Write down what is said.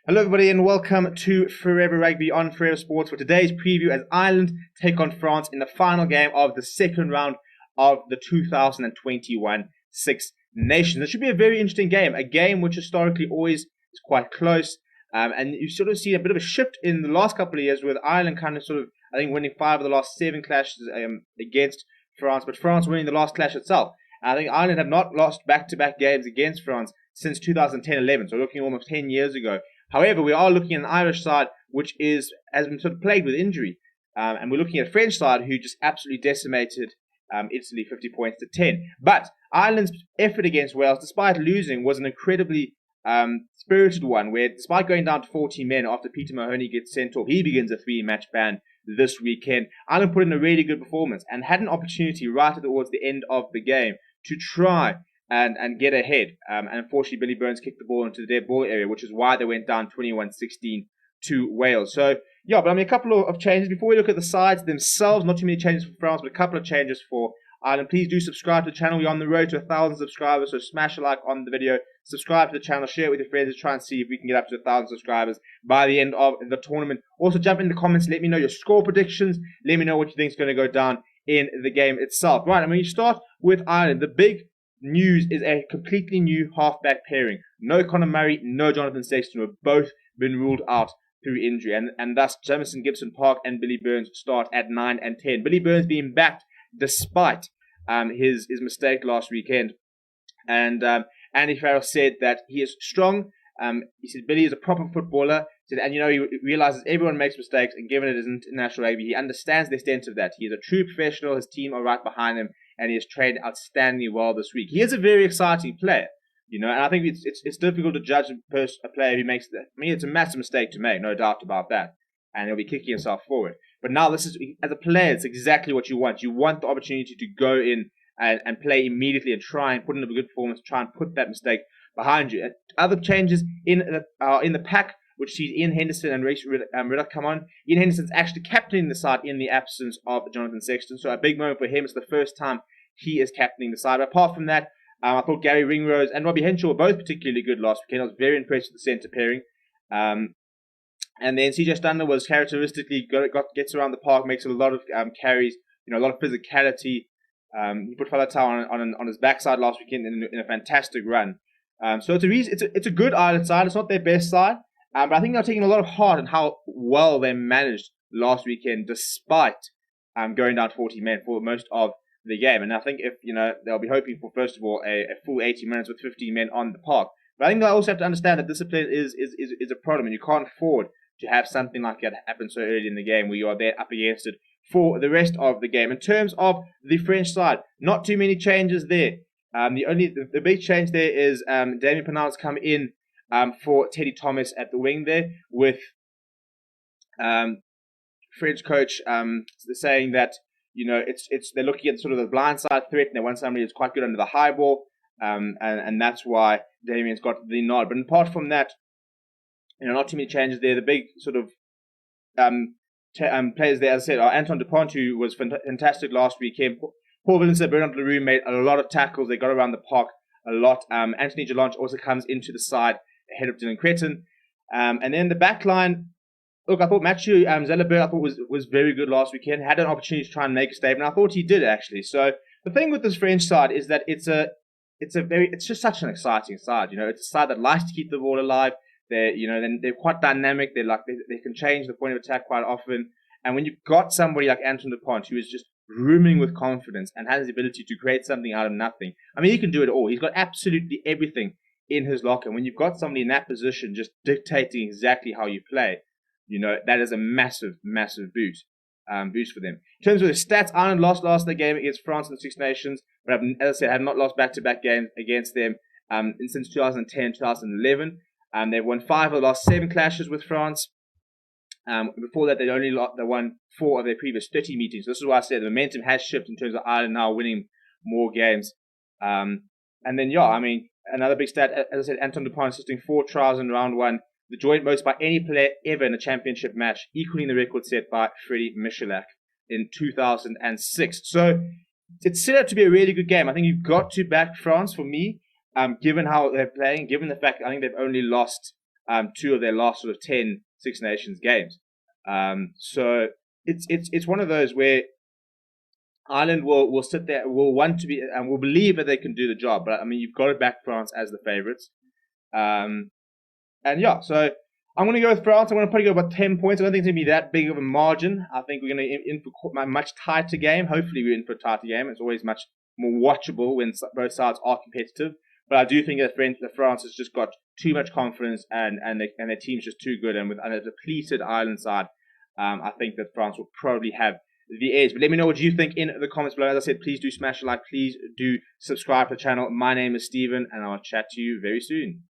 Hello everybody and welcome to Forever Rugby on Forever Sports for today's preview as Ireland take on France in the final game of the second round of the 2021 Six Nations. It should be a very interesting game, a game which historically always is quite close, and you sort of see a bit of a shift in the last couple of years with Ireland kind of I think winning 5 of the last 7 clashes against France, but France winning the last clash itself. I think Ireland have not lost back-to-back games against France since 2010-11, so looking almost 10 years ago. However, we are looking at an Irish side which has been sort of plagued with injury. And we're looking at a French side who just absolutely decimated Italy 50 points to 10. But Ireland's effort against Wales, despite losing, was an incredibly spirited one, where despite going down to 40 men after Peter Mahoney gets sent off, he begins a 3-match ban this weekend. Ireland put in a really good performance and had an opportunity right towards the end of the game to try and get ahead. And unfortunately, Billy Burns kicked the ball into the dead ball area, which is why they went down 21-16 to Wales. So, yeah, but a couple of changes. Before we look at the sides themselves, not too many changes for France, but a couple of changes for Ireland. Please do subscribe to the channel. We're on the road to 1,000 subscribers, so smash a like on the video. Subscribe to the channel, share it with your friends, to try and see if we can get up to 1,000 subscribers by the end of the tournament. Also, jump in the comments, let me know your score predictions. Let me know what you think is going to go down in the game itself. Right, and when you start with Ireland, the big news is a completely new halfback pairing. No Conor Murray, no Jonathan Sexton, who have both been ruled out through injury, and thus Jamison Gibson-Park and Billy Burns start at 9 and 10. Billy Burns being backed despite his mistake last weekend, and Andy Farrell said that he is strong. He said Billy is a proper footballer. He said, and he realizes everyone makes mistakes, and given it is international rugby, he understands the extent of that. He is a true professional. His team are right behind him, and he has trained outstandingly well this week. He is a very exciting player, and I think it's difficult to judge a player who makes that. I mean, it's a massive mistake to make, no doubt about that, and he'll be kicking himself forward. But now this is, as a player, it's exactly what you want. You want the opportunity to go in and play immediately and try and put in a good performance, try and put that mistake behind you. Other changes in the pack, which sees Ian Henderson and Rhys Riddoch come on. Ian Henderson's actually captaining the side in the absence of Jonathan Sexton, so a big moment for him. It's the first time he is captaining the side. But apart from that, I thought Gary Ringrose and Robbie Henshaw were both particularly good last weekend. I was very impressed with the centre pairing. And then CJ Stunner was characteristically gets around the park, makes a lot of carries, a lot of physicality. He put Falatau on his backside last weekend in a fantastic run. So it's a good Ireland side. It's not their best side, but I think they're taking a lot of heart in how well they managed last weekend, despite going down 40 men for most of the game. And I think if they'll be hoping for, first of all, a full 80 minutes with 15 men on the park. But I think they also have to understand that discipline is a problem, and you can't afford to have something like that happen so early in the game where you are there up against it for the rest of the game. In terms of the French side, not too many changes there. The big change there is Damien Penaud's come in for Teddy Thomas at the wing there, with French coach saying that they're looking at sort of the blindside threat, and they want somebody who's quite good under the high ball, and that's why Damien's got the nod. But apart from that, not too many changes there. The big sort of players there, as I said, are Anton Dupont, who was fantastic last weekend. Paul Villeneuve, Bernard Leroux made a lot of tackles. They got around the park a lot. Anthony Gelange also comes into the side ahead of Dylan Cretin. And then the back line, look, I thought Mathieu Zellebert was very good last weekend. Had an opportunity to try and make a statement. I thought he did, actually. So the thing with this French side is that it's just such an exciting side. It's a side that likes to keep the ball alive. They're quite dynamic. They can change the point of attack quite often. And when you've got somebody like Anton Dupont, who is just rooming with confidence and has the ability to create something out of nothing, I mean, he can do it all. He's got absolutely everything in his locker. When you've got somebody in that position just dictating exactly how you play, that is a massive, massive boost for them. In terms of the stats, Ireland lost their game against France in the Six Nations, but as I said, have not lost back-to-back games against them since 2010, 2011. They've won 5 of the last 7 clashes with France. Before that, they won 4 of their previous 30 meetings. This is why I said the momentum has shifted in terms of Ireland now winning more games. And then, another big stat, as I said, Anton Dupont assisting 4 tries in round 1, the joint most by any player ever in a championship match, equaling the record set by Freddie Michalak in 2006. So it's set up to be a really good game. I think you've got to back France for me, given how they're playing, given the fact I think they've only lost 2 of their last sort of 10 Six Nations games. So it's one of those where Ireland will sit there, will want to be, and will believe that they can do the job. But I mean, you've got to back France as the favourites. And yeah, so I'm going to go with France. I'm going to probably go about 10 points. I don't think it's going to be that big of a margin. I think we're going to in for a much tighter game. Hopefully, we're in for a tighter game. It's always much more watchable when both sides are competitive. But I do think that France has just got too much confidence, and their team's just too good. And with a depleted Ireland side, I think that France will probably have the edge. But let me know what you think in the comments below. As I said, please do smash a like. Please do subscribe to the channel. My name is Steven, and I'll chat to you very soon.